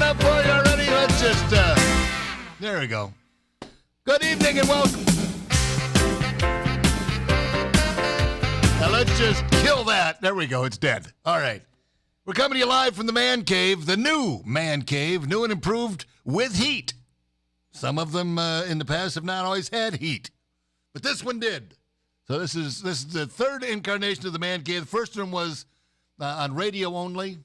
enough for you already? Let's just, there we go. Good evening and welcome. Now let's just kill that. There we go. It's dead. All right. We're coming to you live from the Man Cave, the new Man Cave, new and improved with heat. Some of them in the past have not always had heat, but this one did. So this is the third incarnation of the Man Cave. The first one was on radio only,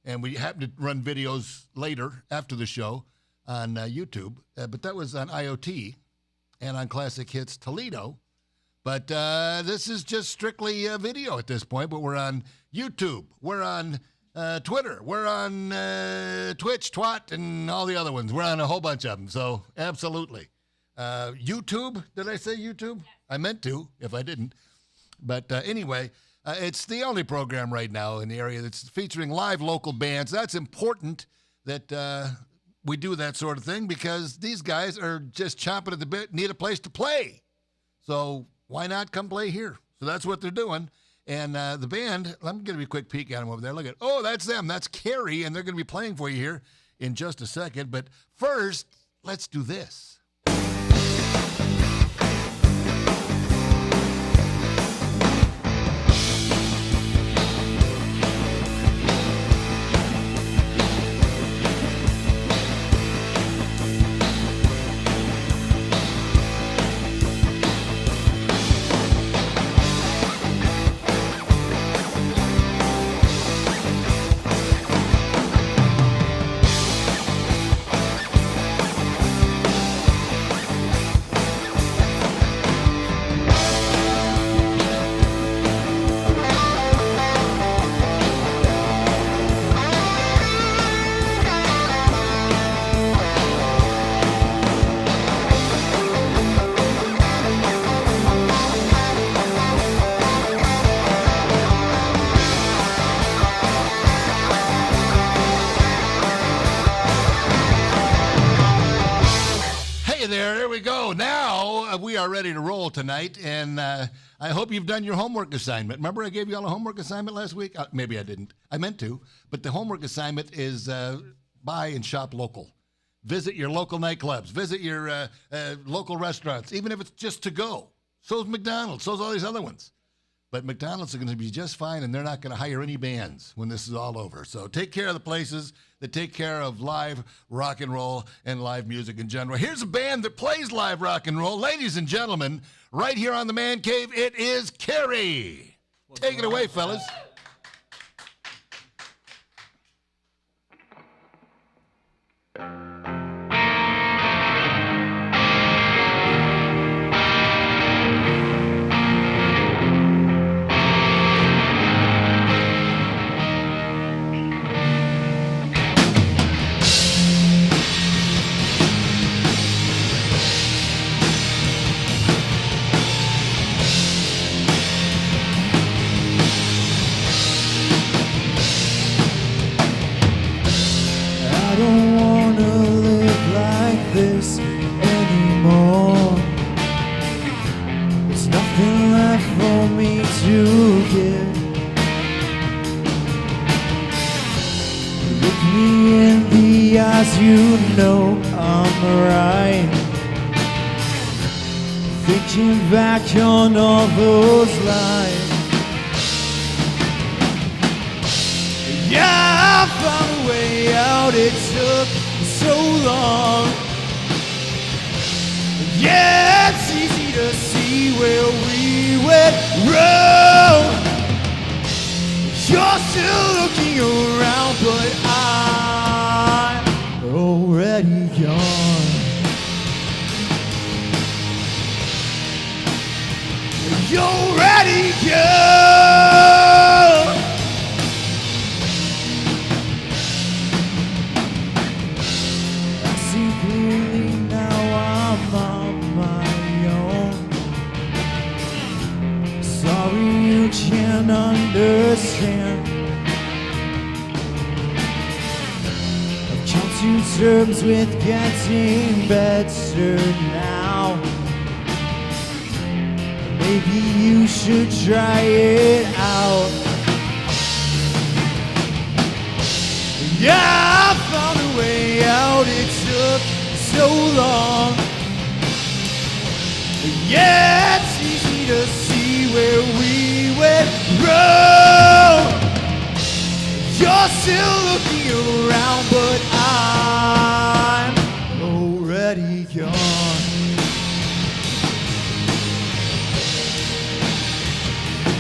and we happened to run videos later after the show on YouTube, but that was on IoT and on Classic Hits Toledo. But this is just strictly video at this point, but we're on YouTube, we're on Twitter, we're on Twitch, Twat, and all the other ones. We're on a whole bunch of them, so absolutely. YouTube, did I say YouTube? Yes. I meant to, if I didn't. But anyway, it's the only program right now in the area that's featuring live local bands. That's important that we do that sort of thing because these guys are just chomping at the bit, need a place to play. So why not come play here? So that's what they're doing. And the band, I'm going to give you a quick peek at them over there. Look at, oh, that's them. That's Karie, and they're going to be playing for you here in just a second. But first, let's do this. There we go. Now we are ready to roll tonight, and I hope you've done your homework assignment. Remember I gave you all a homework assignment last week? Maybe I didn't. I meant to, but the homework assignment is buy and shop local. Visit your local nightclubs. Visit your local restaurants, even if it's just to go. So is McDonald's. So is all these other ones. But McDonald's are going to be just fine, and they're not going to hire any bands when this is all over. So take care of the places that take care of live rock and roll and live music in general. Here's a band that plays live rock and roll. Ladies and gentlemen, right here on the Man Cave, it is Karie. Take it away, fellas. This anymore. There's nothing left for me to give. Look me in the eyes, you know I'm right. Thinking back on all those lives. Yeah, I found a way out, it took so long. Yeah, it's easy to see where we went wrong. You're still looking around, but I'm already gone. You're already gone. I see clearly now I'm on my own. Sorry you can't understand. I've come to terms with getting better now. Maybe you should try it out. Yeah, I found a way so long. Yeah, it's easy to see where we went wrong. You're still looking around, but I'm already gone.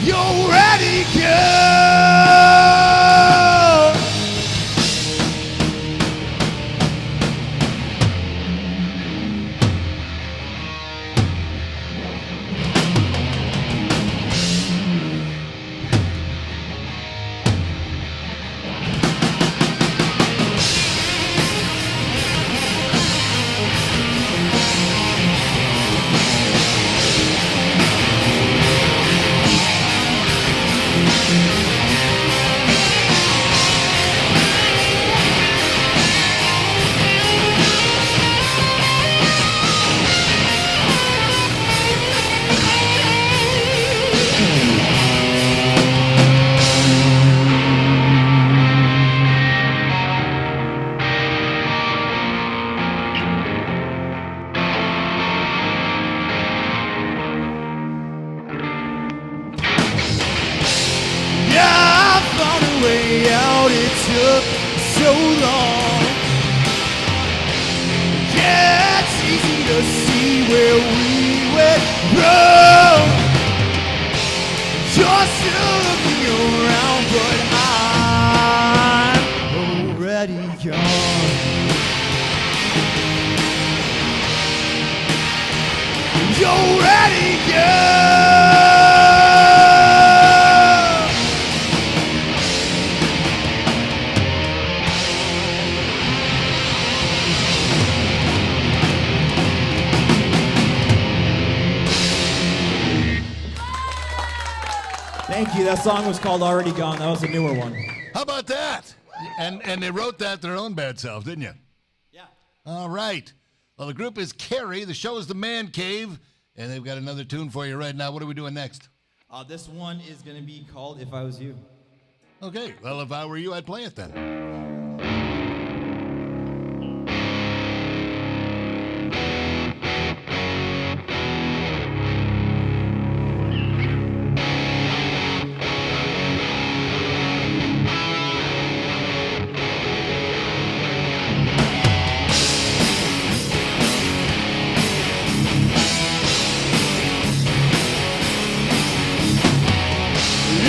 You're already gone. It took so long. Yeah, it's easy to see where we went wrong. You're still looking around, but I'm already gone. You're already gone. Thank you. That song was called Already Gone. That was a newer one. How about that? And they wrote that their own bad selves, didn't you? Yeah. All right. Well, the group is Karie. The show is The Man Cave. And they've got another tune for you right now. What are we doing next? This one is going to be called If I Was You. Okay. Well, if I were you, I'd play it then.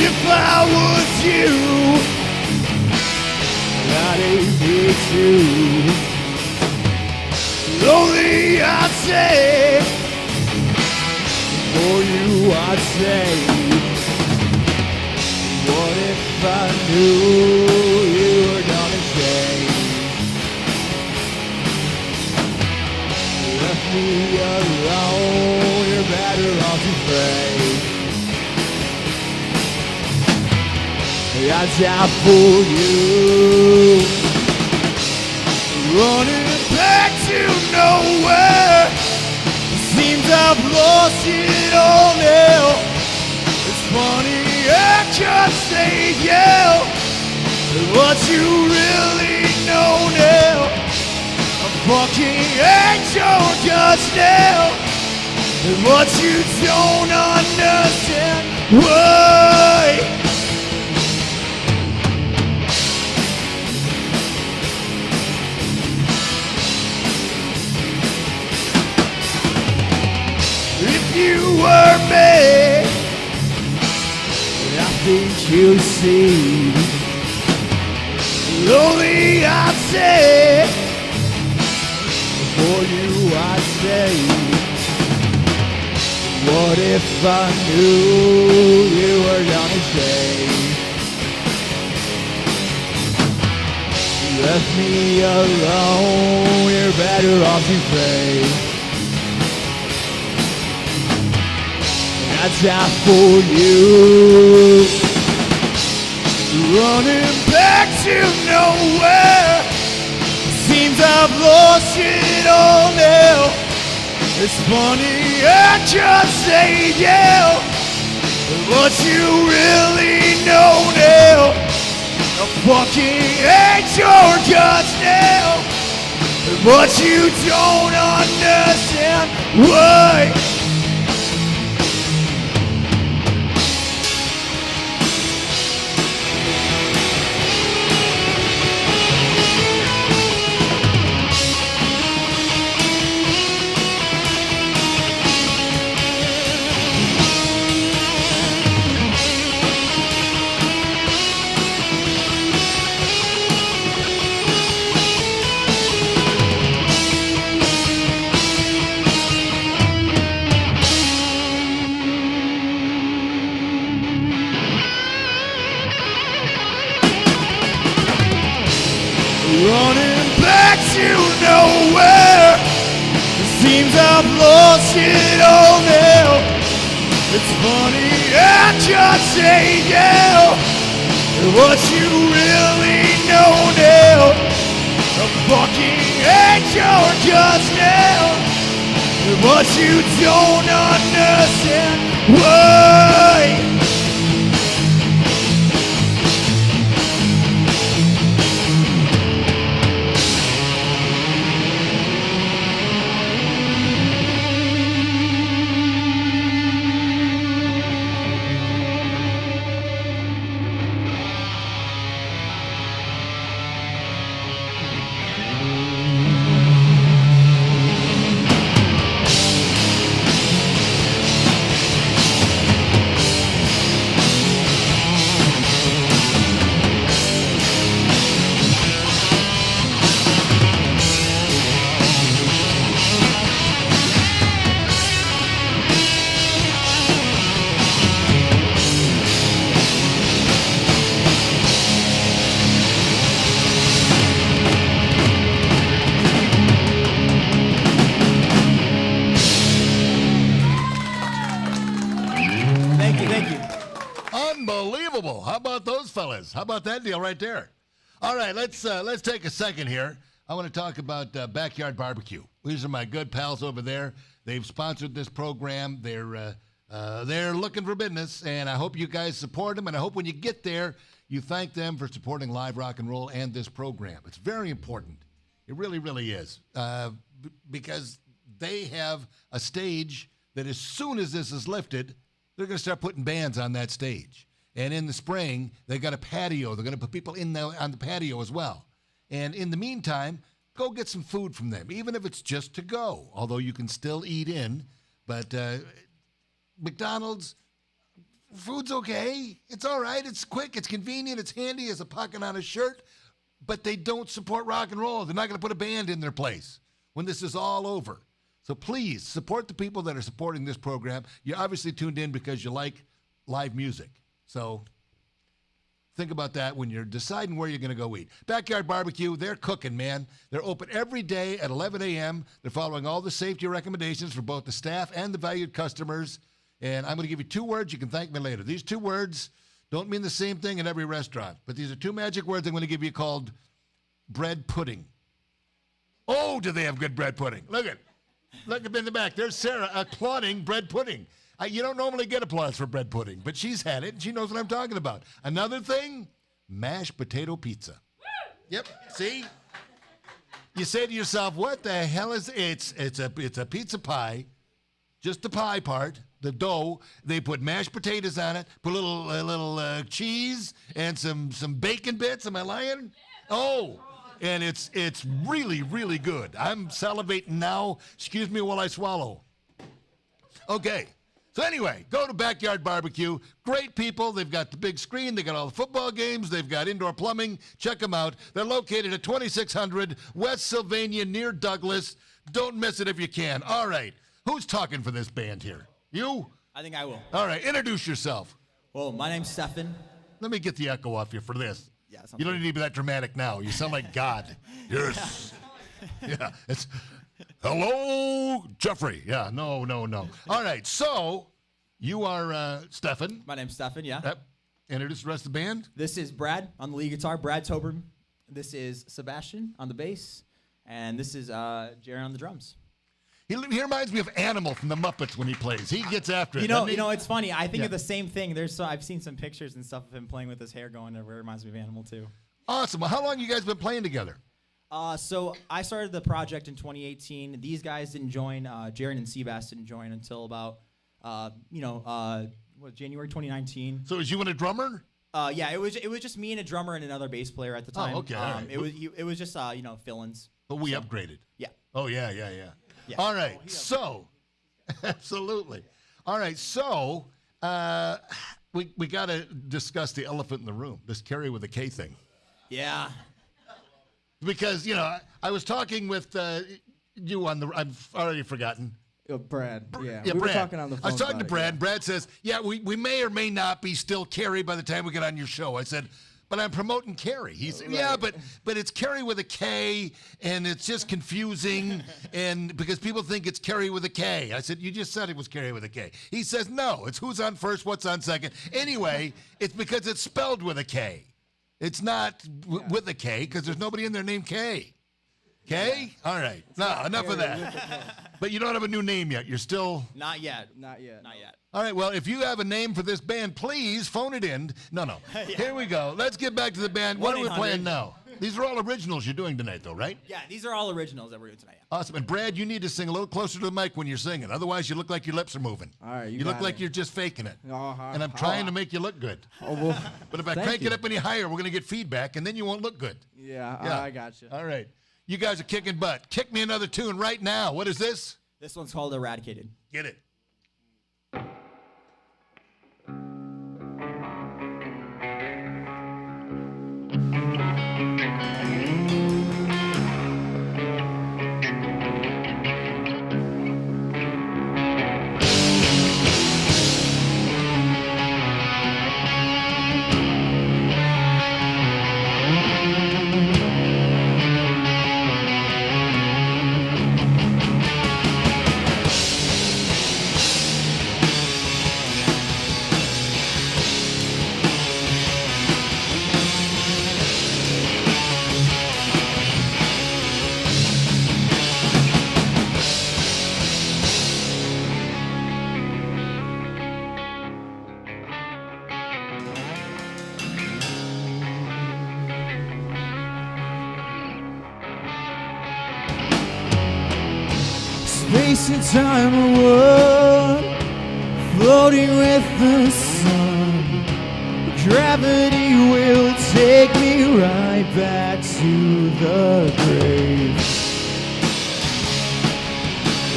If I was you, I'd hate it too. Lonely, I'd say. For you, I'd say. What if I knew you were gonna change? Left me alone, you're better off to pray. I die for you, running back to nowhere. Seems I've lost it all now. It's funny I can't say yeah, but what you really know now, a fucking angel just now, and what you don't understand. Why? If you were me, I think you'd see. Lonely, I'd say. For you, I'd say. What if I knew you were gonna change? You left me alone, you're better off to pray. I die for you, running back to nowhere. Seems I've lost it all now. It's funny I just say yeah, but what you really know now, a fucking angel just now, but you don't understand why. Running back to nowhere. It seems I've lost it all now. It's funny I just say yeah, what you really know now. I fucking hate your guts now, but you don't understand why. Thank you. Unbelievable. How about those fellas? How about that deal right there? All right, let's take a second here. I want to talk about Backyard Barbecue. These are my good pals over there. They've sponsored this program. They're looking for business, and I hope you guys support them, and I hope when you get there, you thank them for supporting live rock and roll and this program. It's very important. It really, really is, because they have a stage that as soon as this is lifted, they're going to start putting bands on that stage. And in the spring, they've got a patio. They're going to put people on the patio as well. And in the meantime, go get some food from them, even if it's just to go, although you can still eat in. But McDonald's, food's okay. It's all right. It's quick. It's convenient. It's handy as a pocket on a shirt. But they don't support rock and roll. They're not going to put a band in their place when this is all over. So please support the people that are supporting this program. You're obviously tuned in because you like live music. So think about that when you're deciding where you're going to go eat. Backyard Barbecue, they're cooking, man. They're open every day at 11 a.m. They're following all the safety recommendations for both the staff and the valued customers. And I'm going to give you 2 words. You can thank me later. These 2 words don't mean the same thing in every restaurant, but these are 2 magic words I'm going to give you called bread pudding. Oh, do they have good bread pudding? Look up in the back. There's Sarah applauding bread pudding. You don't normally get applause for bread pudding, but she's had it, and she knows what I'm talking about. Another thing, mashed potato pizza. Yep, see? You say to yourself, what the hell is it? It's a pizza pie, just the pie part, the dough. They put mashed potatoes on it, put a little cheese and some bacon bits. Am I lying? Oh, and it's really, really good. I'm salivating now. Excuse me while I swallow. Okay. So anyway, go to Backyard Barbecue. Great people. They've got the big screen. They got all the football games. They've got indoor plumbing. Check them out. They're located at 2600 West Sylvania near Douglas. Don't miss it if you can. All right. Who's talking for this band here? You? I think I will. All right. Introduce yourself. Well, my name's Stefan. Let me get the echo off you for this. Yeah, you don't need to be that dramatic now. You sound like God. Yes. Yeah. It's hello, Jeffrey. Yeah. No. All right. So you are Stefan. My name's Stefan, yeah. Yep. Introduce the rest of the band. This is Brad on the lead guitar, Brad Tober. This is Sebastian on the bass. And this is Jaron on the drums. He reminds me of Animal from the Muppets when he plays. He gets after it. You know, it's funny. I think of the same thing. I've seen some pictures and stuff of him playing with his hair going everywhere. It reminds me of Animal too. Awesome. Well, how long you guys been playing together? So I started the project in 2018. These guys didn't join. Jaron and Seabass didn't join until about, January 2019. So is you and a drummer? Yeah, it was just me and a drummer and another bass player at the time. Oh, okay. All right. It was just fill-ins. But we upgraded. Yeah. Oh, yeah. Yeah. All right. So, absolutely. All right. So, we got to discuss the elephant in the room, this Karie with a K thing. Yeah. Because, I was talking with you on the, I've already forgotten. Brad. Yeah. Yeah, we Brad. were talking on the phone. I was talking to about it, Brad. Brad says, yeah, we may or may not be still Karie by the time we get on your show. I said, but I'm promoting Karie. He said, yeah, but it's Karie with a K, and it's just confusing, and because people think it's Karie with a K. I said, you just said it was Karie with a K. He says, no, it's who's on first, what's on second. Anyway, it's because it's spelled with a K. It's not with a K because there's nobody in there named K. K? All right. No, enough of that. But you don't have a new name yet. You're still... Not yet. Not yet. All right, well, if you have a name for this band, please phone it in. No. Yeah. Here we go. Let's get back to the band. What are we 1-800. playing now? These are all originals you're doing tonight, though, right? Yeah, these are all originals that we're doing tonight. Awesome. And Brad, you need to sing a little closer to the mic when you're singing. Otherwise, you look like your lips are moving. All right, you look got like it. you're just faking it. Uh-huh. And I'm trying to make you look good. Oh, well, But if I thank crank you. it up any higher, we're going to get feedback, and then you won't look good. Yeah, I got you. All right. You guys are kicking butt. Kick me another tune right now. What is this? This one's called Eradicated. Get it. Space and time are one, floating with the sun. Gravity will take me right back to the grave.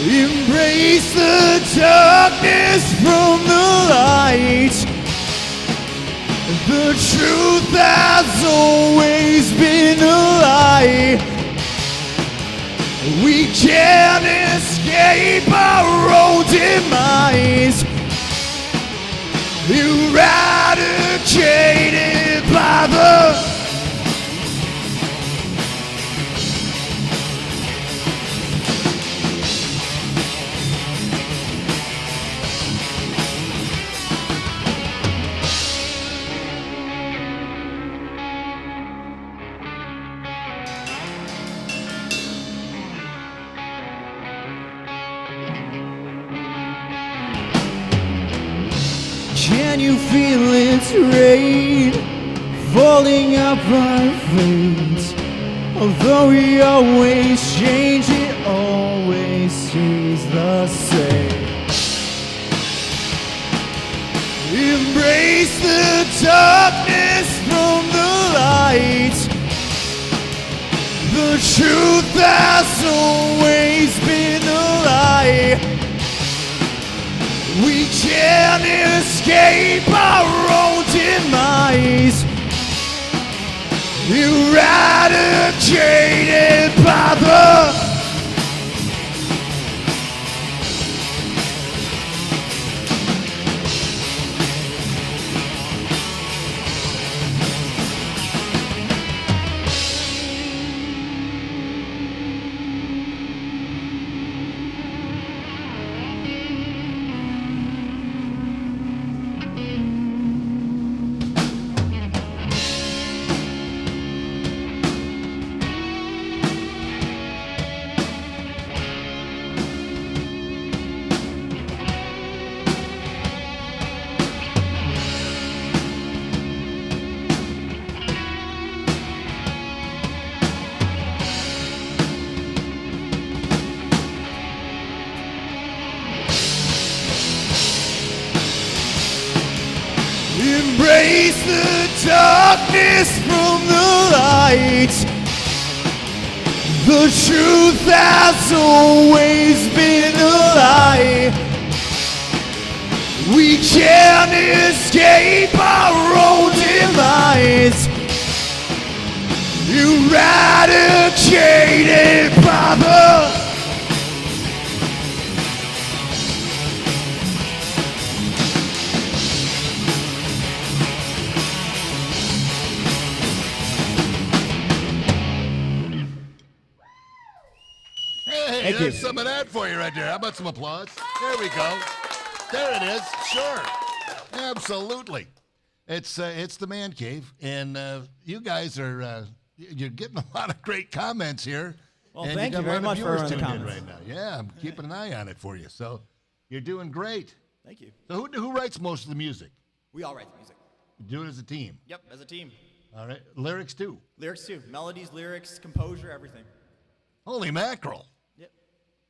Embrace the darkness from the light. The truth has always been a lie. We can't escape our own demise. Eradicated by the Can you feel its rain falling up our face? Although we always change, it always stays the same. Embrace the darkness from the light. The truth has always been a lie. We can't escape our own demise. Eradicated by the Embrace the darkness from the light. The truth has always been a lie. We can't escape our own demise. Eradicated by the Hey, Thank there's you. some of that for you right there. How about some applause? There we go. There it is. Sure. Absolutely. It's the Man Cave, and you guys are you're getting a lot of great comments here. Well, and thank got you a very lot much of for viewers everyone in the tuned in comments. right now. Yeah, I'm keeping an eye on it for you. So you're doing great. Thank you. So who writes most of the music? We all write the music. You do it as a team. Yep, as a team. All right. Lyrics too. Lyrics too. Melodies, lyrics, composure, everything. Holy mackerel. Yep.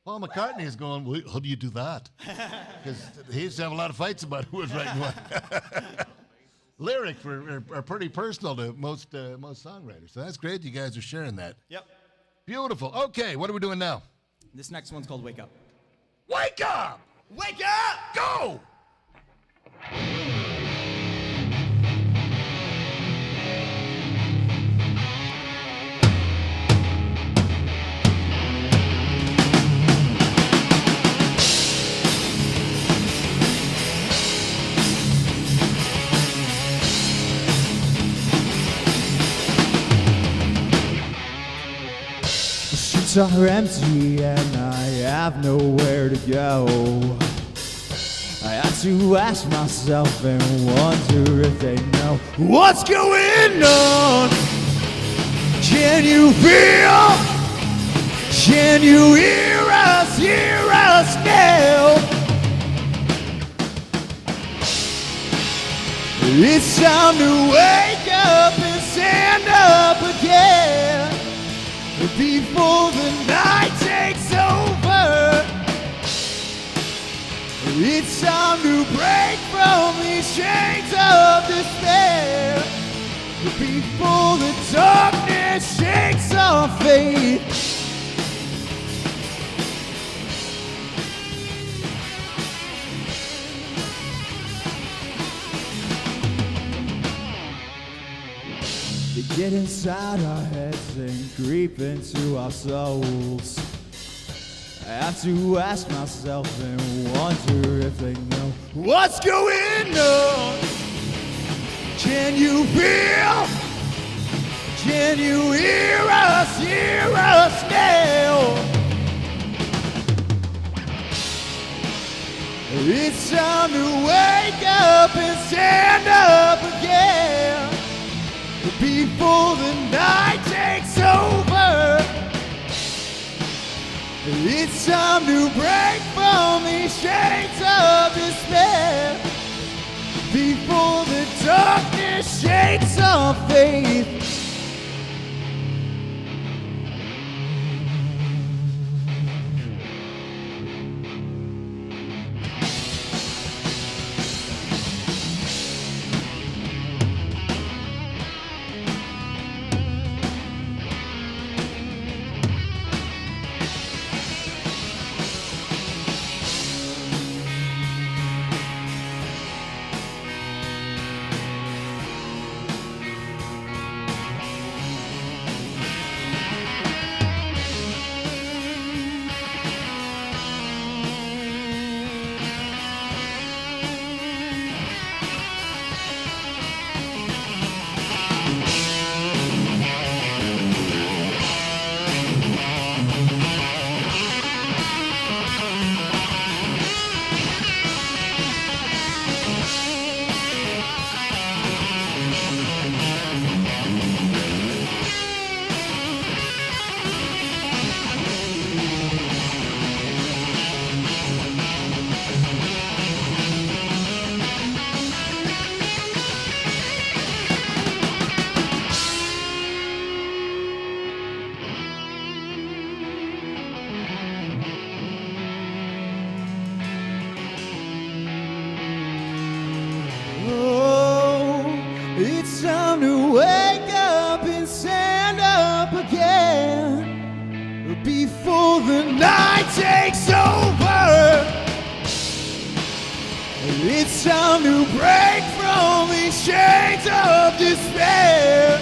Paul McCartney is going, well, how do you do that? Because he used to have a lot of fights about who was writing what. Lyrics are pretty personal to most songwriters. So that's great you guys are sharing that. Yep. Beautiful. Okay, what are we doing now? This next one's called Wake Up. Wake up! Wake up! Go! The streets are empty and I have nowhere to go. I had to ask myself and wonder if they know what's going on. Can you feel? Can you hear us now? It's time to wake up and stand up again before the night takes over. It's time to break from these chains of despair before the darkness shakes our faith. They get inside our heads and creep into our souls. I have to ask myself and wonder if they know what's going on. Can you feel? Can you hear us now? It's time to wake up and stand up again before the night takes over. It's time to break from these chains of despair before the darkness shakes our faith. the night takes over. It's time to break from these chains of despair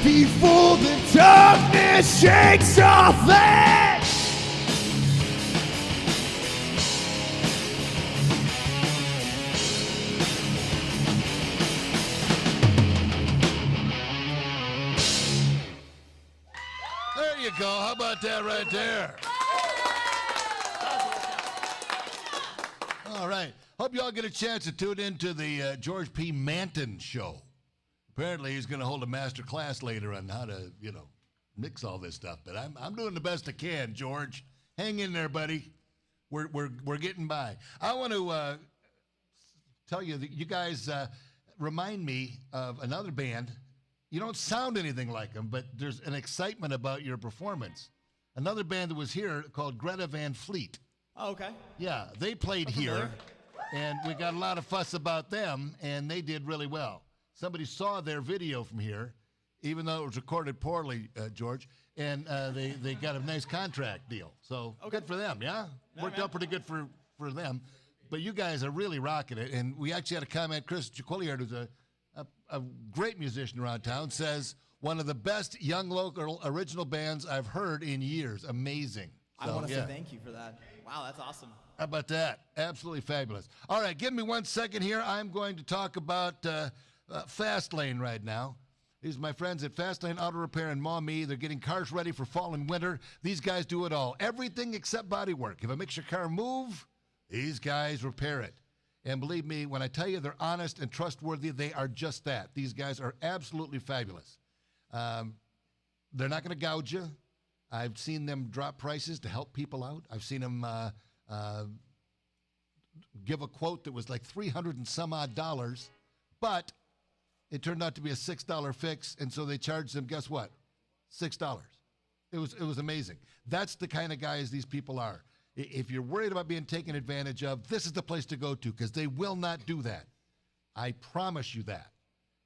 before the darkness shakes our land. There you go. How about that right there? All right. Hope you all get a chance to tune into the George P. Manton show. Apparently, he's going to hold a master class later on how to, mix all this stuff. But I'm doing the best I can, George. Hang in there, buddy. We're getting by. I want to tell you that you guys remind me of another band. You don't sound anything like them, but there's an excitement about your performance. Another band that was here called Greta Van Fleet. Oh, okay. Yeah, they played here, and we got a lot of fuss about them, and they did really well. Somebody saw their video from here, even though it was recorded poorly, George, and they got a nice contract deal. So good for them, yeah? Worked out pretty good for them. But you guys are really rocking it, and we actually had a comment. Chris Jaquilliard, who's a great musician around town, says, one of the best young local original bands I've heard in years. Amazing. I want to say thank you for that. Wow, that's awesome. How about that? Absolutely fabulous. All right, give me 1 second here. I'm going to talk about Fastlane right now. These are my friends at Fastlane Auto Repair in Maumee. They're getting cars ready for fall and winter. These guys do it all. Everything except body work. If it makes your car move, these guys repair it. And believe me, when I tell you they're honest and trustworthy, they are just that. These guys are absolutely fabulous. They're not going to gouge you. I've seen them drop prices to help people out. I've seen them give a quote that was like $300 and some odd, but it turned out to be a $6 fix, and so they charged them, guess what? $6. It was amazing. That's the kind of guys these people are. If you're worried about being taken advantage of, this is the place to go to, because they will not do that. I promise you that.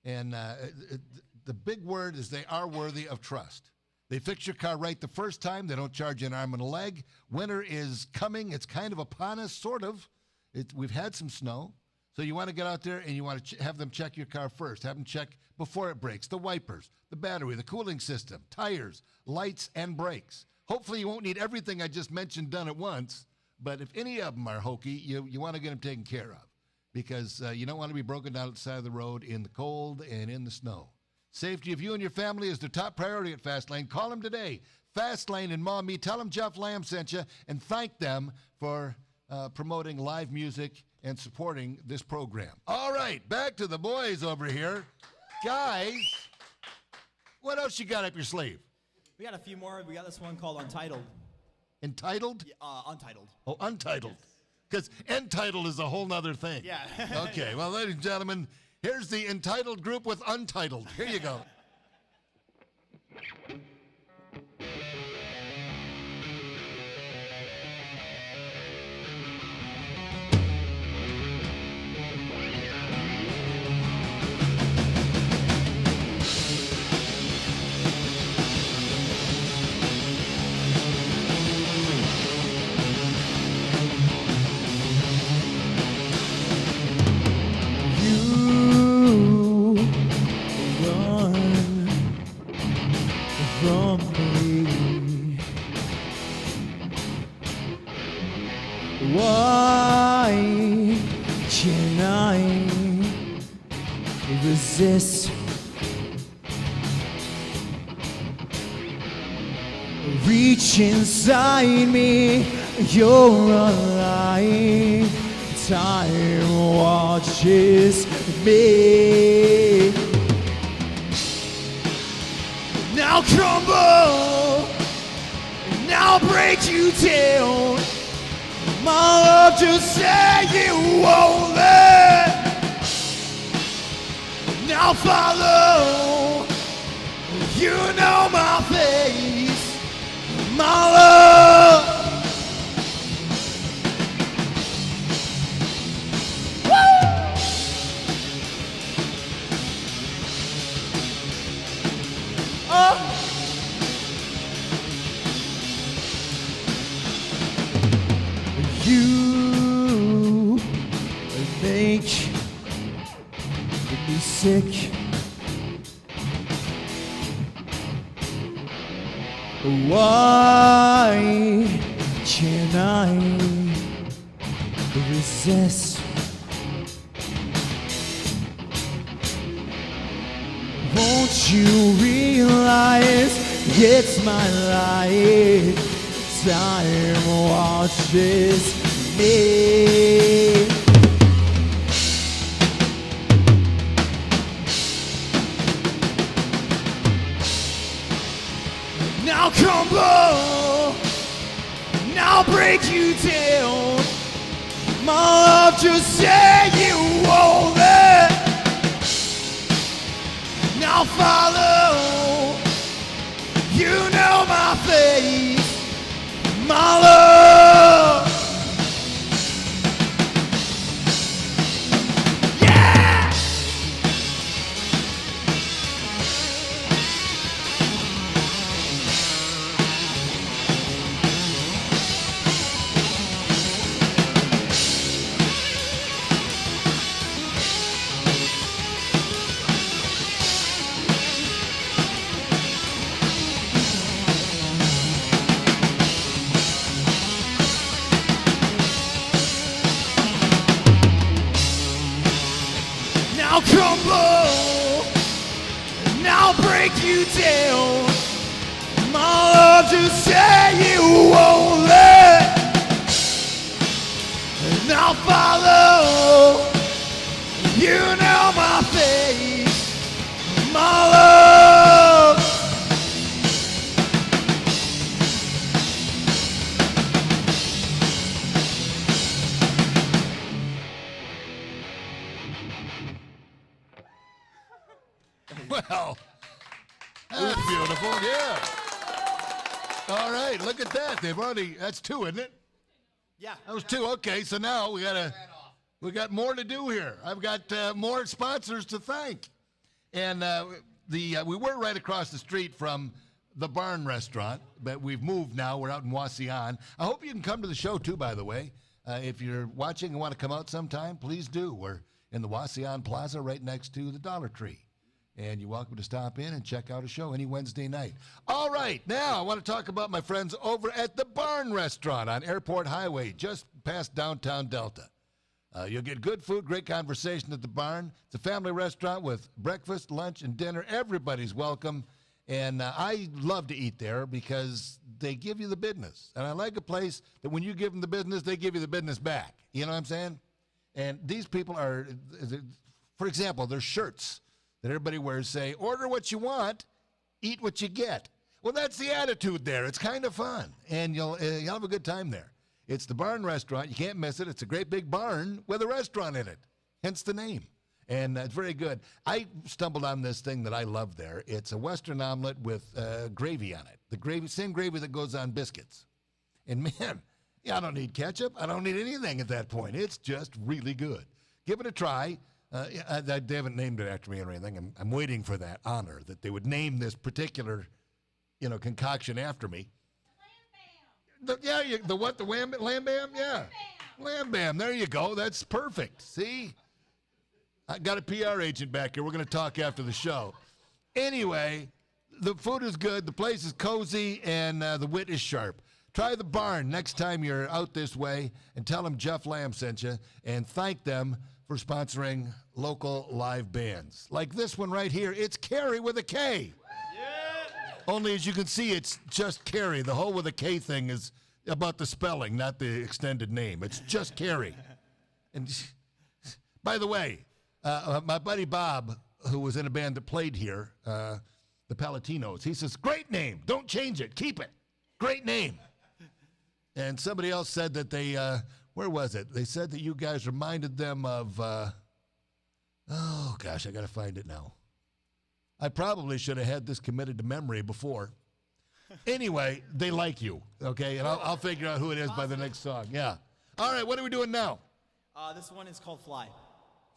And the big word is they are worthy of trust. They fix your car right the first time. They don't charge you an arm and a leg. Winter is coming. It's kind of upon us, sort of. We've had some snow. So you want to get out there and you want to have them check your car first. Have them check before it breaks. The wipers, the battery, the cooling system, tires, lights, and brakes. Hopefully you won't need everything I just mentioned done at once. But if any of them are hokey, you want to get them taken care of. Because you don't want to be broken down at the side of the road in the cold and in the snow. Safety of you and your family is their top priority at Fastlane. Call them today. Fastlane in Maumee. Tell them Jeff Lamb sent you, and thank them for promoting live music and supporting this program. All right, back to the boys over here. Guys, what else you got up your sleeve? We got a few more. We got this one called Untitled. Entitled? Yeah, Untitled. Oh, Untitled. Because entitled is a whole nother thing. Yeah. Okay, well, ladies and gentlemen, here's the Entitled group with Untitled. Here you go. From me, why can I resist? Reach inside me, you're alive. Time watches me. Now crumble, now break you down. My love, just say you won't let. Now follow, you know my face, my love. sick. Why can't I resist? Won't you realize it's my life? Time watches me. Now crumble, now break you down. My love, just say you won't let. Now follow, you know my face, my love. Yeah! Now crumble, now break you down. My love, just say you won't let. Now follow, you know my face, my love. Well, that's beautiful, yeah. All right, look at that. That's two, isn't it? Yeah. That was two. Okay, so now we got more to do here. I've got more sponsors to thank. And we were right across the street from the Barn Restaurant, but we've moved now. We're out in Wasion. I hope you can come to the show, too, by the way. If you're watching and want to come out sometime, please do. We're in the Wasion Plaza right next to the Dollar Tree. And you're welcome to stop in and check out a show any Wednesday night. All right, now I want to talk about my friends over at the Barn Restaurant on Airport Highway, just past downtown Delta. You'll get good food, great conversation at the Barn. It's a family restaurant with breakfast, lunch, and dinner. Everybody's welcome. And I love to eat there because they give you the business. And I like a place that when you give them the business, they give you the business back. You know what I'm saying? And these people are, for example, their shirts that everybody wears say, order what you want, eat what you get. Well, that's the attitude there. It's kind of fun, and you'll have a good time there. It's the Barn Restaurant. You can't miss it. It's a great big barn with a restaurant in it, hence the name. And it's very good. I stumbled on this thing that I love there. It's a Western omelet with gravy on it. The gravy, same gravy that goes on biscuits. And man, I don't need ketchup. I don't need anything at that point. It's just really good. Give it a try. They haven't named it after me or anything. I'm waiting for that honor that they would name this particular, concoction after me. The what? The Lamb Bam? Yeah. Lamb Bam. There you go. That's perfect. See? I got a PR agent back here. We're going to talk after the show. Anyway, the food is good. The place is cozy, and the wit is sharp. Try the Barn next time you're out this way, and tell them Jeff Lamb sent you, and thank them for sponsoring local live bands. Like this one right here, it's Karie with a K. Yeah. Only as you can see, it's just Karie. The whole with a K thing is about the spelling, not the extended name. It's just Karie. And by the way, my buddy Bob, who was in a band that played here, the Palatinos, he says, great name. Don't change it. Keep it. Great name. And somebody else said that they, where was it? They said that you guys reminded them of, oh gosh, I got to find it now. I probably should have had this committed to memory before. Anyway, they like you, okay? And I'll figure out who it is by the next song. Yeah. All right, what are we doing now? This one is called Fly.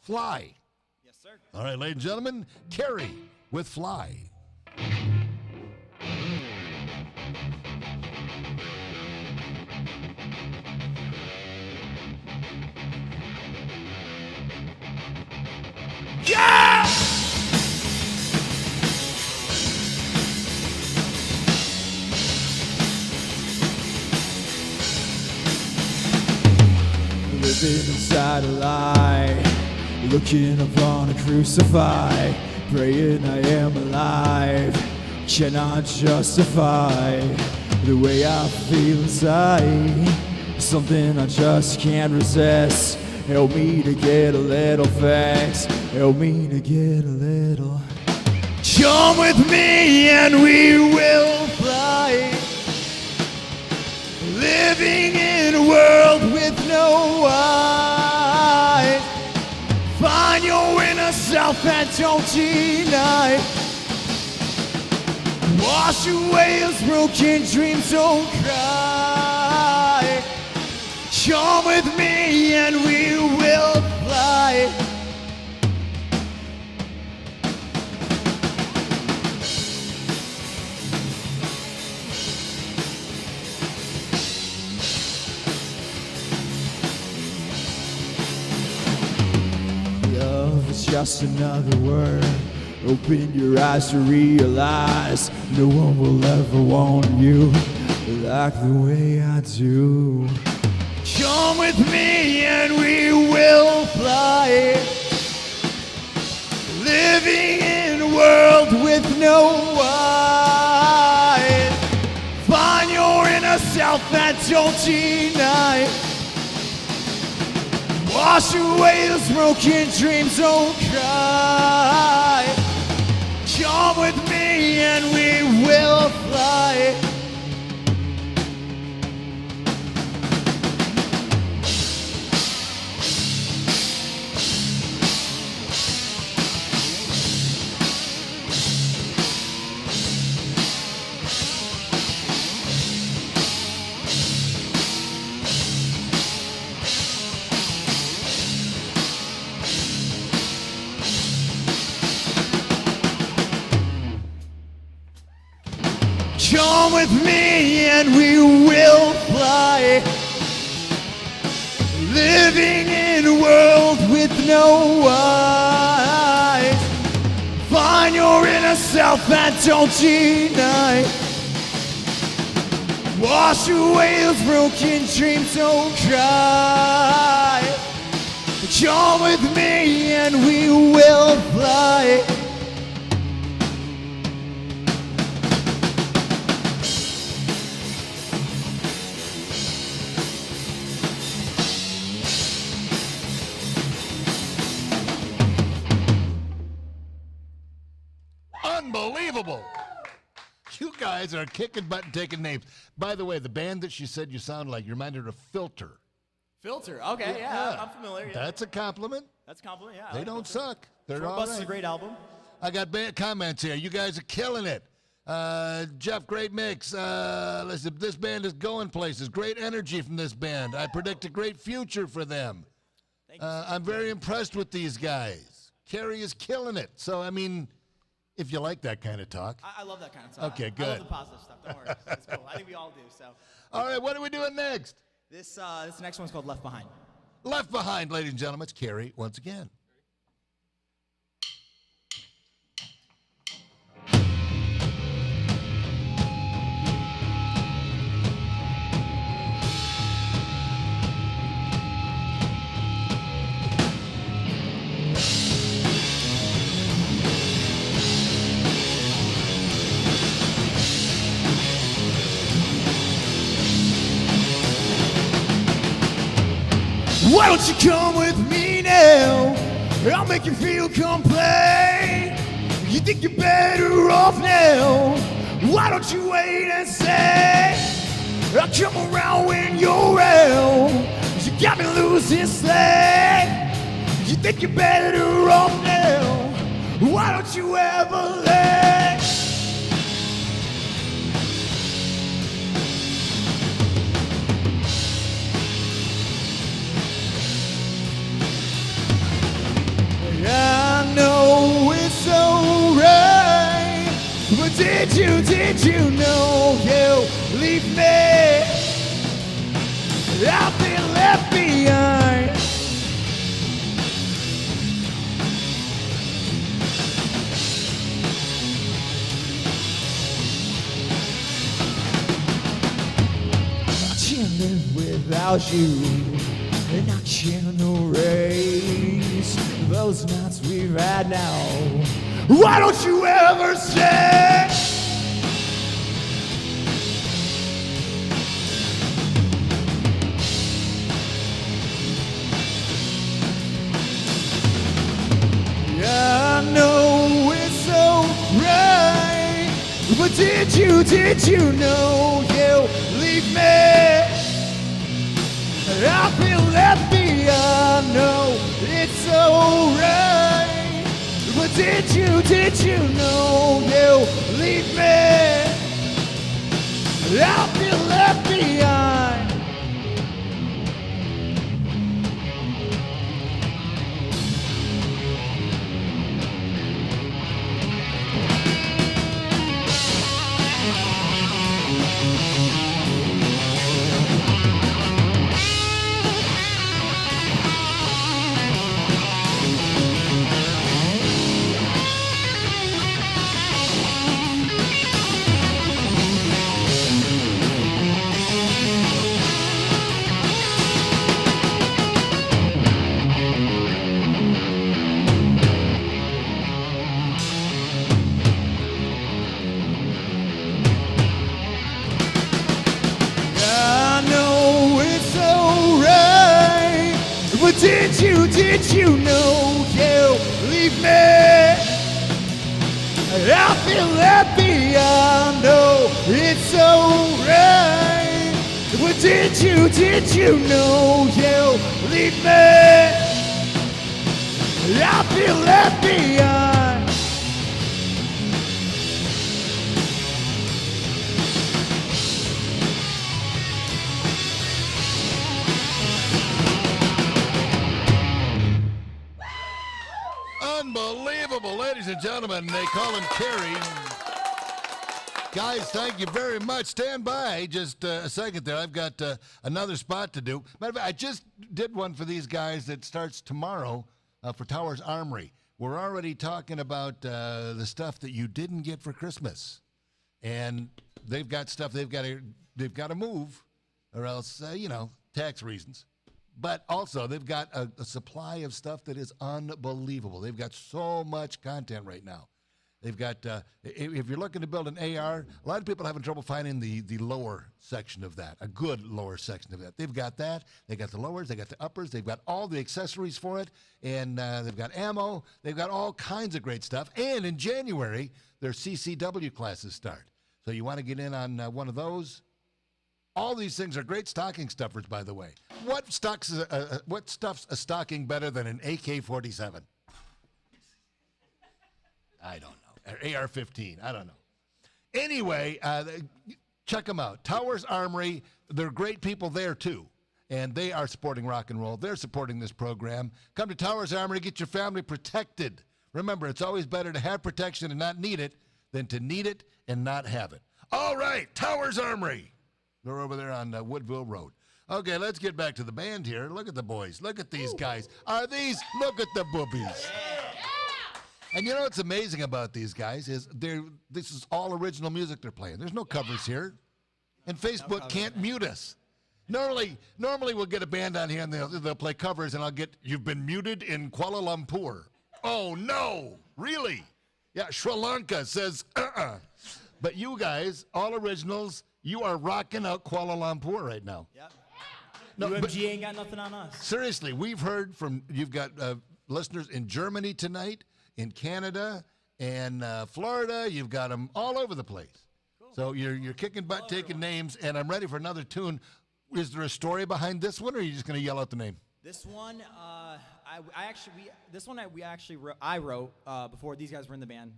Fly. Yes, sir. All right, ladies and gentlemen, Karie with Fly. Yeah! living inside a lie, looking upon a crucify, praying I am alive, cannot justify the way I feel inside, something I just can't resist. Help me to get a little fix, help me to get a little. Come with me and we will fly, living in a world with no eyes. Find your inner self and don't deny. Wash away those broken dreams, don't cry. Come with me and we will fly. Love is just another word. Open your eyes to realize no one will ever want you like the way I do. Come with me and we will fly, living in a world with no eyes. Find your inner self and don't deny. Wash away those broken dreams, don't cry. Come with me and we will fly. Come with me and we will fly, living in a world with no eyes. Find your inner self and don't deny. Wash away those broken dreams, don't cry. Come with me and we will fly. Unbelievable. You guys are kicking butt and taking names. By the way, the band that she said you sound like, you reminded her of Filter. Filter. Okay, yeah, I'm familiar. Yeah. That's a compliment. That's a compliment, yeah. I They like don't Filter. suck. They're Tour all Bus right. is a great album. I got comments here. You guys are killing it. Jeff, great mix. Listen, this band is going places. Great energy from this band. I predict a great future for them. Thank you. I'm very impressed with these guys. Karie is killing it. So, I mean, if you like that kind of talk. I love that kind of stuff. Okay, I good. love the positive stuff. Don't worry. It's cool. I think we all do. So All right, what are we doing next? this next one's called Left Behind. Left Behind, ladies and gentlemen. It's Karie once again. Why don't you come with me now? I'll make you feel complete. You think you're better off now? Why don't you wait and say I'll come around when you're out? You got me losing sleep. You think you're better off now? Why don't you ever let? I know it's alright, but did you know you leave me? I've been left behind. I can't live without you. and I can't erase those nights we've had now. Why don't you ever say? I know it's so right, but did you know you leave me? I feel left behind. No, it's so right, but did you know you leave me? I feel left behind. I know it's alright, but did you know you leave me? I feel happy, I know it's alright, but did you know you leave me? I feel happy, Unbelievable, ladies and gentlemen. They call him Karie. Guys, thank you very much. Stand by just a second there. I've got another spot to do. Matter of fact, I just did one for these guys that starts tomorrow for Towers Armory. We're already talking about the stuff that you didn't get for Christmas. And they've got stuff they've got to move, or else, tax reasons. But also, they've got a supply of stuff that is unbelievable. They've got so much content right now. They've got, if you're looking to build an AR, a lot of people are having trouble finding the lower section of that, a good lower section of that. They've got that. They got the lowers. They got the uppers. They've got all the accessories for it. And they've got ammo. They've got all kinds of great stuff. And in January, their CCW classes start. So you want to get in on one of those. All these things are great stocking stuffers, by the way. What stuffs a stocking better than an AK-47? I don't know. Or AR-15. I don't know. Anyway, check them out. Towers Armory. They're great people there, too. And they are supporting rock and roll. They're supporting this program. Come to Towers Armory. Get your family protected. Remember, it's always better to have protection and not need it than to need it and not have it. All right, Towers Armory. They're over there on Woodville Road. Okay, let's get back to the band here. Look at the boys. Look at these guys. Look at the boobies. And you know what's amazing about these guys is this is all original music they're playing. There's no covers here. And Facebook can't mute us. Normally we'll get a band on here and they'll play covers and I'll get, "You've been muted in Kuala Lumpur." Oh, no. Really? Yeah, Sri Lanka says, But you guys, all originals, you are rocking out Kuala Lumpur right now. Yep. No, UMG ain't got nothing on us. Seriously, we've heard from, you've got listeners in Germany tonight, in Canada, and Florida. You've got them all over the place. Cool. So you're kicking butt, taking names, and I'm ready for another tune. Is there a story behind this one, or are you just going to yell out the name? This one, I wrote before these guys were in the band.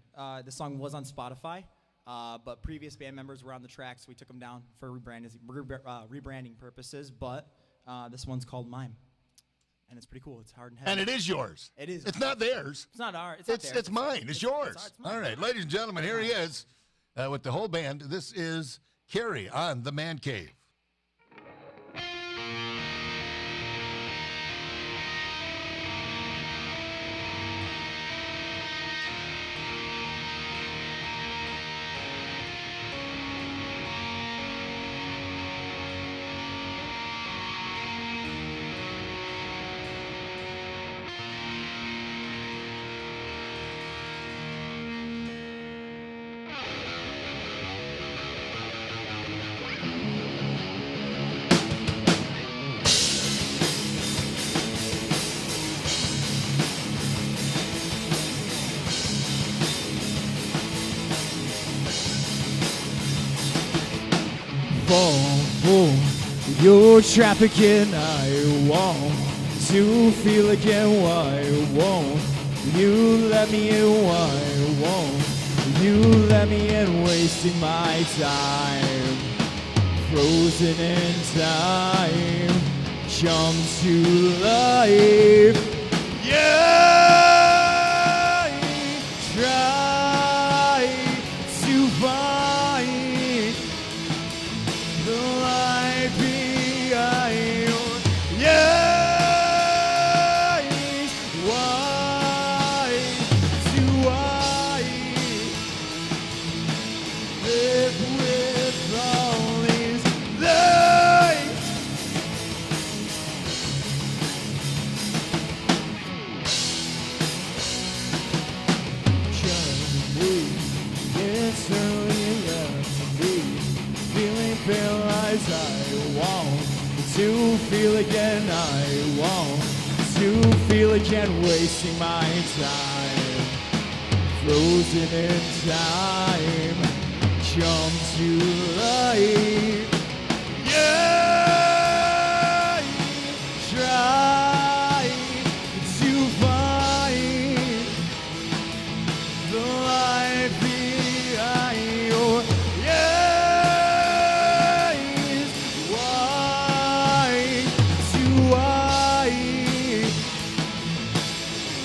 This song was on Spotify. But previous band members were on the track, so we took them down for rebranding purposes. But this one's called Mime, and it's pretty cool. It's hard and heavy. And it is yours. It is. It's not theirs. It's not ours. It's mine. It's yours. It's mine. All right, ladies and gentlemen, here he is with the whole band. This is Karie on The Man Cave. fall for your trafficking. I want to feel again. Why won't you let me in? Why won't you let me in? Wasting my time, frozen in time, come to life. Yeah, try to find the light behind. Yeah, why do I live with all these lies? It's early enough to be feeling paralyzed. I want to feel again. I want to feel again. Wasting my time, frozen in time, come to life. Yeah, try to find the light behind your eyes. Why do I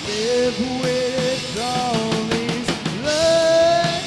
live with all these lies?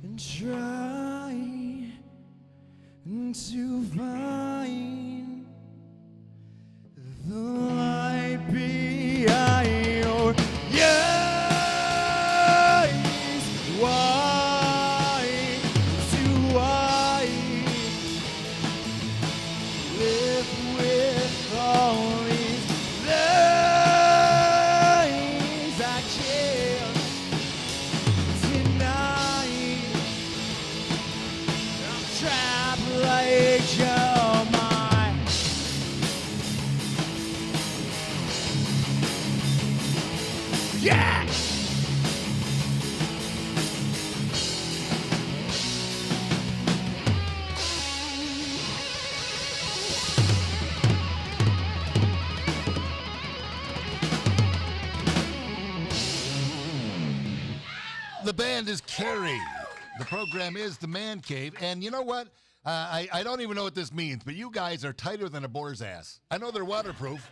And try to find the light behind your eyes. Why do I live with all these lies? I can't deny I'm trapped like your mind. Yeah! The band is Karie. The program is The Man Cave. And you know what? I don't even know what this means, but you guys are tighter than a boar's ass. I know they're waterproof.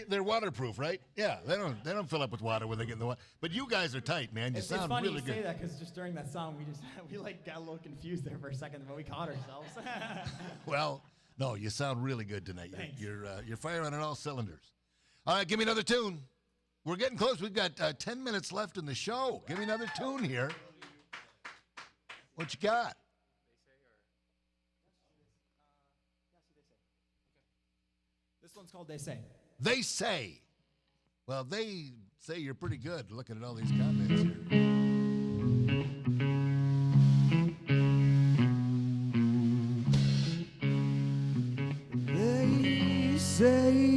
They're waterproof, right? Yeah, they don't fill up with water when they get in the water. But you guys are tight, man. You It's sound funny really you say good. that because just during that song, we like got a little confused there for a second, but we caught ourselves. Well, no, you sound really good tonight. Thanks. You're firing on all cylinders. All right, give me another tune. We're getting close. We've got 10 minutes left in the show. Give me another tune here. What you got? This one's called They Say. They say. Well, they say you're pretty good looking at all these comments here. They say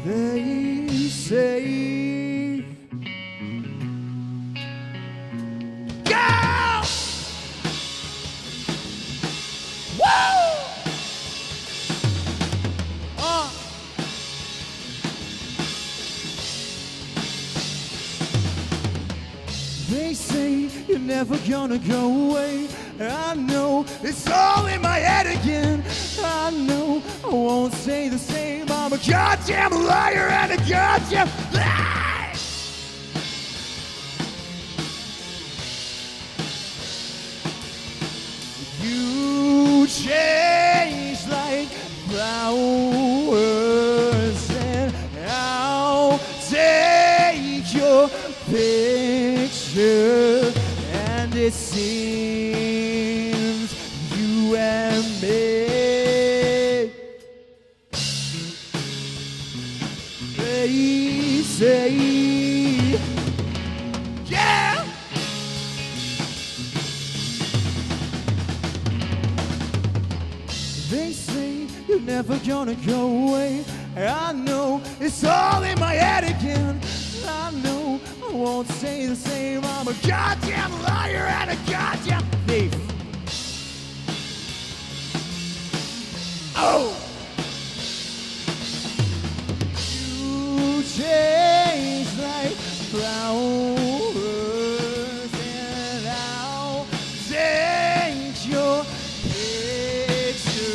they say go! They say you're never gonna go away. I know it's all in my head again. I know I won't say the same. I'm a goddamn liar and a goddamn lie. You change like flowers, and I'll take your picture, and it seems you and me, they say, yeah. They say you're never gonna go away. I know it's all in my head again. I know I won't say the same. I'm a goddamn liar and a goddamn thief. Oh! You change like flowers, and I'll take your picture,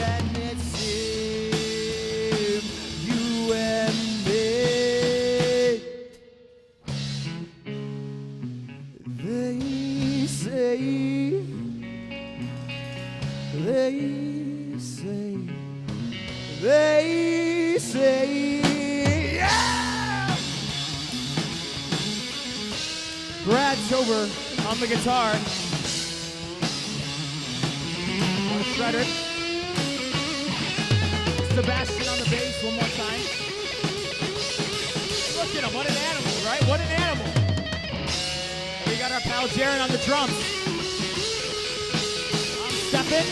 and it seems you and me, they say, yeah! Brad Tober on the guitar. Shredder. Sebastian on the bass one more time. Look at him, what an animal, right? What an animal. We got our pal Jaron on the drums. I'm stepping.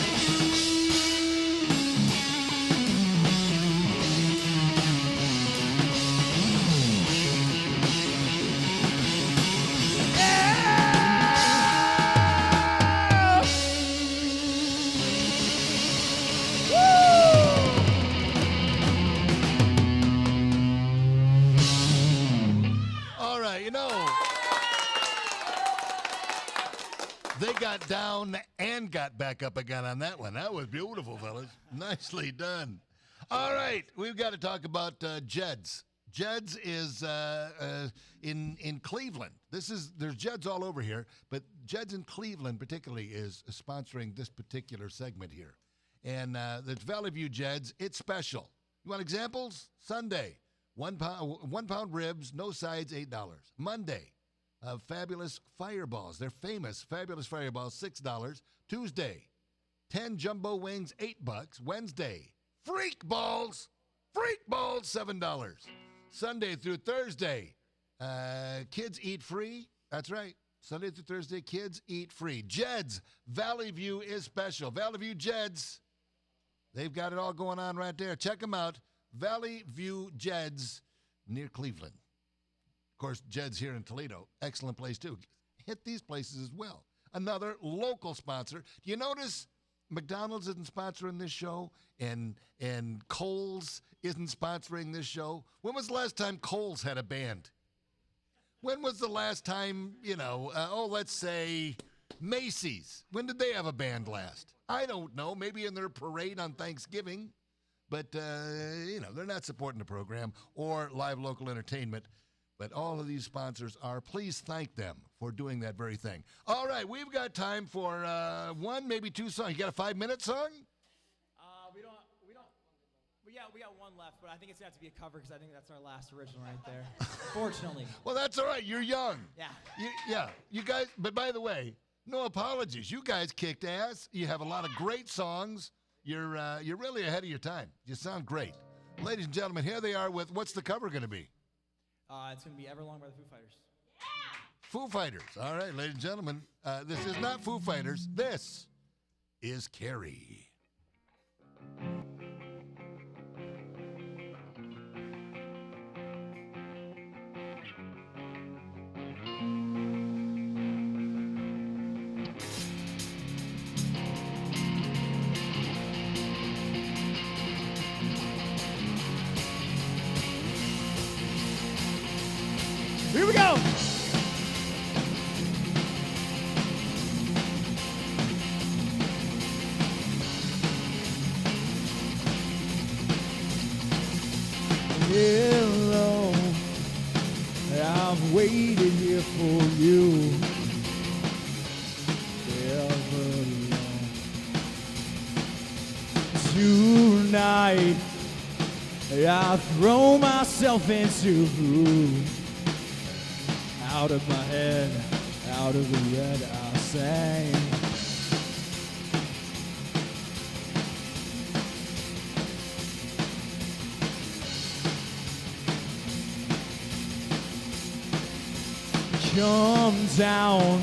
All right, you know, they got down and got back up again on that one. That was beautiful, fellas. Nicely done. All right, we've got to talk about Jed's. Jed's is in Cleveland. There's Jed's all over here, but Jed's in Cleveland particularly is sponsoring this particular segment here. And there's Valley View Jed's. It's special. You want examples? Sunday, 1 pound ribs, no sides, $8. Monday, fabulous fireballs. They're famous. Fabulous fireballs, $6. Tuesday, 10 jumbo wings, $8. Wednesday, freak balls, $7. Sunday through Thursday, kids eat free. That's right. Sunday through Thursday, kids eat free. Jed's Valley View is special. Valley View Jed's. They've got it all going on right there. Check them out. Valley View Jed's near Cleveland. Of course, Jed's here in Toledo. Excellent place, too. Hit these places as well. Another local sponsor. Do you notice McDonald's isn't sponsoring this show and Kohl's isn't sponsoring this show? When was the last time Kohl's had a band? When was the last time, let's say Macy's? When did they have a band last? I don't know. Maybe in their parade on Thanksgiving. But, they're not supporting the program or live local entertainment. But all of these sponsors are. Please thank them for doing that very thing. All right, we've got time for one, maybe two songs. You got a 5-minute song? We got one left, but I think it's got to be a cover because I think that's our last original right there. Fortunately. Well, that's all right. You're young. Yeah. You guys, but by the way, no apologies. You guys kicked ass. You have a lot of great songs. You're really ahead of your time. You sound great. Ladies and gentlemen, here they are with, what's the cover going to be? It's going to be Everlong by the Foo Fighters. Foo Fighters. All right, ladies and gentlemen, this is not Foo Fighters. This is Karie. Here we go. here for you. Ever long. Tonight, I throw myself into out of my head, out of the red I sang. Come down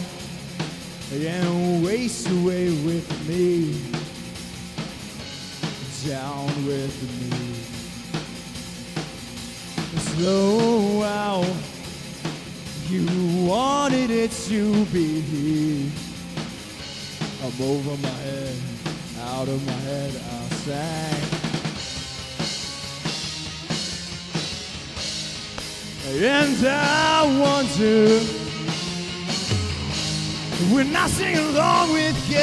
and waste away with me, down with me. Slow out, you wanted it to be. I'm over my head, out of my head I sang. And I wonder, when I sing along with you,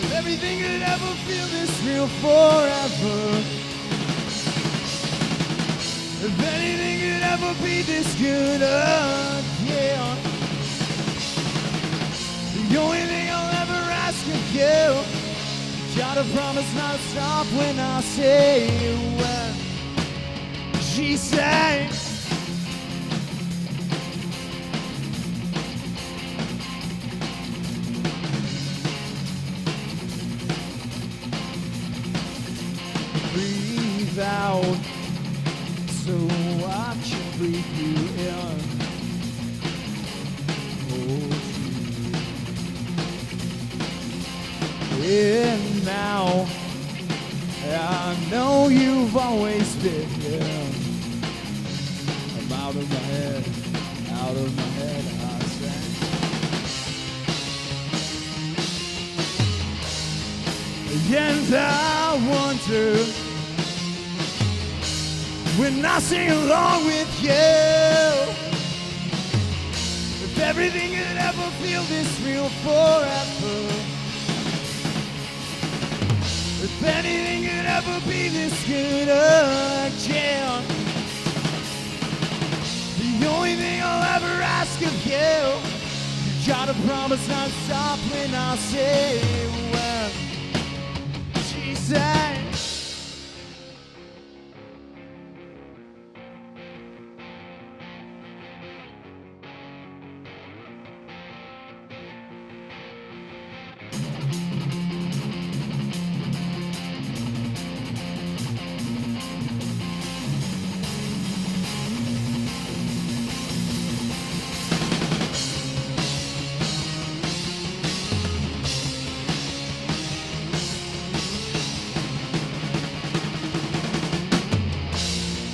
if everything could ever feel this real forever, if anything could ever be this good again, the only thing I'll ever ask of you, gotta promise not to stop when I say when. She sang. Breathe out so I can breathe you in. Hold you. And now I know you've always been here. I'm out of my head, out of my head I sang. And I wonder, when I sing along with you, if everything could ever feel this real forever, if anything could ever be this good again, the only thing I'll ever ask of you, you gotta promise not to stop when I say when. She sang.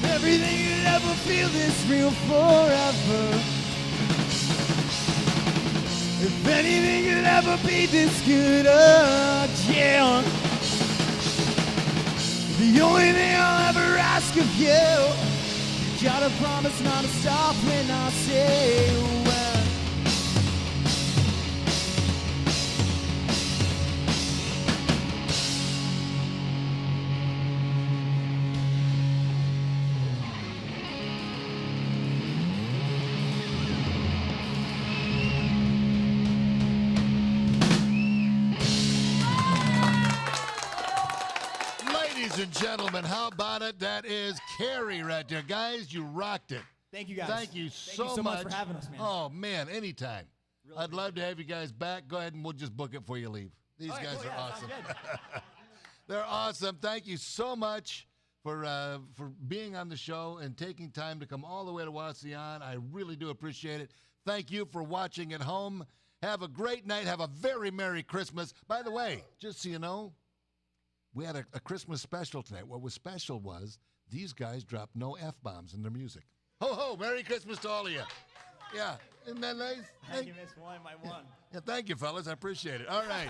Everything you'll ever feel this real forever. If anything could ever be this good again, the only thing I'll ever ask of you, you gotta promise not to stop when I say when. Ladies and gentlemen, how about it? That is Karie right there. Guys, you rocked it. Thank you guys. Thank you so much for having us, man. Oh, man, anytime. Really I'd love to have you guys back. Go ahead and we'll just book it before you leave. These guys are awesome. They're awesome. Thank you so much for being on the show and taking time to come all the way to Wasion. I really do appreciate it. Thank you for watching at home. Have a great night. Have a very Merry Christmas. By the way, just so you know, we had a Christmas special tonight. What was special was these guys dropped no F-bombs in their music. Ho, ho, Merry Christmas to all of you. Yeah, isn't that nice? You missed one by one. Yeah, thank you, fellas. I appreciate it. All right.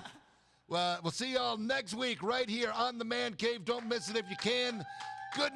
Well, we'll see y'all next week right here on The Man Cave. Don't miss it if you can. Good night.